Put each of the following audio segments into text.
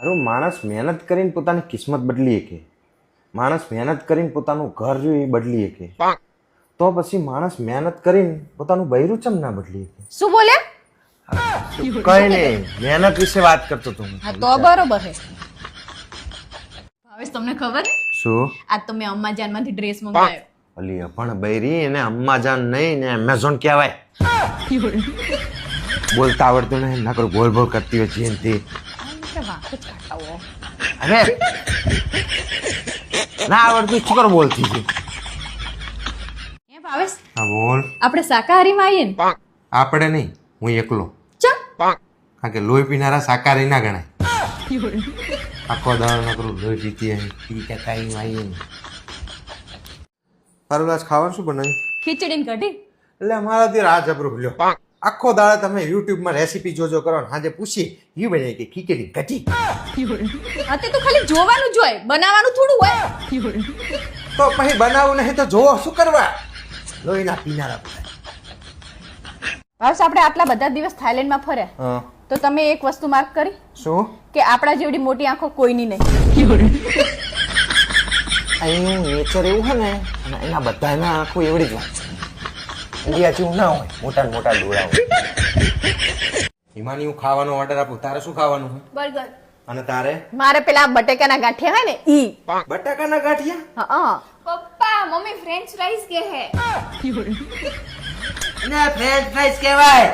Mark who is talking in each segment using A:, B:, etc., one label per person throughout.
A: અરે માણસ મહેનત કરીને પોતાની કિસ્મત બદલી શકે, માણસ મહેનત કરીને પોતાનું ઘર જો એ બદલી શકે, તો પછી માણસ મહેનત કરીને પોતાનું બૈરું ચમ ના બદલી શકે?
B: શું બોલ્યા?
A: કઈ નહીં, મહેનત વિશે વાત કરતો હતો હું.
B: હા તો બરોબર છે. ભાવેશ તમને ખબર છે
A: શું?
B: આજ તો મેં અમ્મા જાનમાંથી ડ્રેસ મંગાવ્યો.
A: અલી અભણ બૈરી એને અમ્મા જાન નહીં ને એમેઝોન કહેવાય. બોલતા આવડતું નહીં, નકર બોલ બોલ કરતી હોય છે તે.
B: વાંક જ કાઢતા હો.
A: અરે ના આવડતું શું કર બોલતી છે?
B: હે ભાવેશ,
A: હા બોલ.
B: આપણે શાકાહારીમાં આવીએ ને?
A: આપણે નહીં, હું એકલો.
B: ચમ
A: કારણ કે લોહી પીનારા શાકાહારી ના ગણાય. આખો દાડો નકરું લોહી પીતી હોય કાંઈ આવીએ ને. તારું આજ ખાવાનું શું બનાવ્યું?
B: ખીચડી ને કઢી.
A: એટલે અમારાથી રાહ જબરું લ્યો. આખો દાડો તમે યુટ્યુબમાં રેસીપી જોજો કરો ને હાજે પૂછી ઈ બનાવી કે ખીચડી કઢી.
B: હા તે તો ખાલી જોવાનું જ હોય, બનાવવાનું થોડું હોય.
A: તો પછી બનાવવું નહીં તો જોવો શું કરવા? લોહીના પીનારા બધા.
B: ભાવેશ, આપણે આટલા બધા દિવસ થાઈલેન્ડમાં ફર્યા,
A: હા
B: તો તમે એક વસ્તુ માર્ક કરી
A: શું?
B: કે આપણા જેવડી મોટી આંખો કોઈની નહીં.
A: અહીંનું નેચર એવું છે ને, અને એના બધાના આંખો એવડી જ હોય. ઇન્ડિયા જેવું ના હોય, મોટા મોટા ડોળા હોય. હિમાની હું ખાવાનો ઓર્ડર આપું, તારે શું ખાવાનું છે?
B: બર્ગર.
A: અને તારે?
B: મારે પેલા બટેકાના ગાંઠિયા હોય ને ઈ.
A: બટાકાના ગાંઠિયા?
B: હા
C: પપ્પા મમ્મી ફ્રેન્ચ ફ્રાઈઝ કે હે.
A: અને ફ્રેન્ચ ફ્રાઈઝ કહેવાય.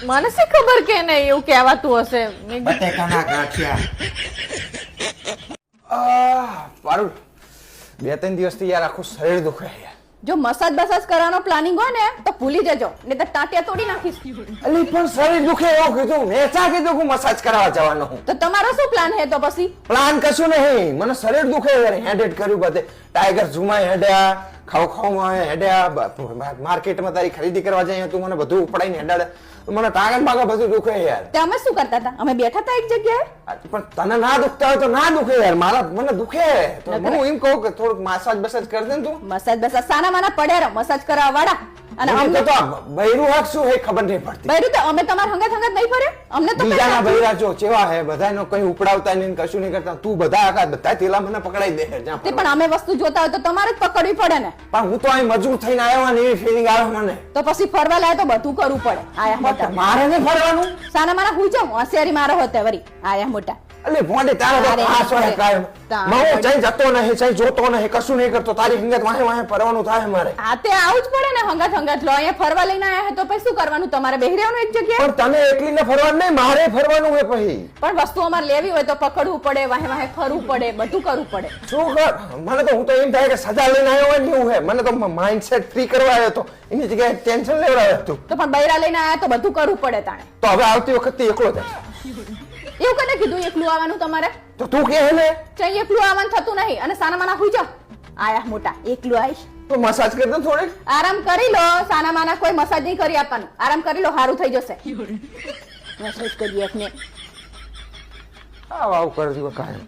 B: મને શી ખબર કે નહીં એવું કહેવાતું હશે.
A: બટાકાના ગાંઠિયા. મારું 2-3 દિવસથી યાર આખું શરીર દુખે યાર.
B: જો મસાજ બસાજ કરવાનો પ્લાનિંગ હોય ને તો ભૂલી જજો, નહીં તો ટાંટિયા તોડી નાખીશ.
A: અલી પણ શરીર દુખે એવું કીધું, મેં ચા કીધું કે મસાજ કરાવવા જવાનો હું.
B: તો તમારો શું પ્લાન છે તો પછી?
A: પ્લાન કશું નહીં, મને શરીર દુખે યાર. હેડેડ કર્યું બધે, ટાઈગર ઝૂમાં હેડ્યા, ખાવમાં હેડ્યા, માર્કેટમાં તારી ખરીદી કરવા જાય તું મને બધું ઉપડાઈને હેડાડે. મને ટાંગન ભાગા બધું દુખે યાર.
B: તે અમે શું કરતા હતા? અમે બેઠા હતા એક જગ્યાએ.
A: પણ તને ના દુખતા હોય તો ના દુખે યાર, મારા મને દુખે. તો હું એમ કહું કે થોડુંક મસાજ બસાજ કરી દે ને તું.
B: મસાજ બસાજ સાના માના પડ્યા રહો, મસાજ કરવા વાળા. અને અમને
A: તો બૈરું હક શું હે ખબર નહીં પડતી.
B: બૈરું તો અમે તમારા હંગાત હંગાત નહીં ફરે. અમને તો
A: બીજાના બૈરા જો ચેવા હે, બધાનો કઈ ઉપડાવતા નહીં, કશું નહીં કરતા. તું બધા તેલા મને પકડાઈ દે જ્યાં
B: તે પણ અમે વસ્તુ જોતા હોય તો તમારે જ પકડવી પડે ને.
A: પણ હું તો અહીં મજૂર થઈને આવ્યો ને એવી ફીલિંગ આવે મને.
B: તો પછી ફરવા લાય તો બધું કરવું પડે. આયા મોટા
A: મારે નહીં ફરવાનું.
B: સાના માના હુઈ જાવ, હોશિયારી મારો હોતે વરી. આયા મોટા
A: અલે ભોંડે તારો તો ખાસ હોય કાયમ. મો જઈ જતો નહીં, જઈ જોતો નહીં, કશું નહીં કરતો. તારી હંગત વાહે વાહે ફરવાનું થાય મારે.
B: આ તે આવું જ પડે ને, હંગાત હંગાત લો. અહીંયા ફરવા લઈને આયા હે તો પછી શું કરવાનું? તમારે બેહી રહેવાનું એક જગ્યાએ.
A: પણ તને એકલીને ફરવાનું નહીં, મારે ફરવાનું હોય પછી.
B: પણ વસ્તુ અમારે લેવી હોય તો પકડવું પડે, વાહે વાહે ફરવું પડે, બધું કરવું પડે.
A: શું કર? મને તો હું તો એમ થાય કે સજા લઈને આવ્યો હોય ને એવું હે. મને તો માઇન્ડસેટ ફ્રી કરવા આવ્યો હતો, એની જગ્યાએ ટેન્શન લેવડાવ્યો હતું.
B: તો પણ બૈરા લઈને આયા તો બધું કરવું પડે તાણે.
A: તો હવે આવતી વખતે એકલો જાય.
B: એવું કને કીધું એકલું આવવાનું તમારે?
A: તો તું કે ને
B: ચઈ એકલું આવવાનું થતું નહીં. અને સાના માના હુઈ જાવ. આયા મોટા એકલું આવીશ
A: તો મસાજ કરી દે થોડીક.
B: આરામ કરી લો. સાના માના કોઈ મસાજ નહીં કરી આપવાનું. આરામ કરી લો, સારું થઈ જશે. મસાજ કરીએ એકને.
A: આવું કરજો કાયમ.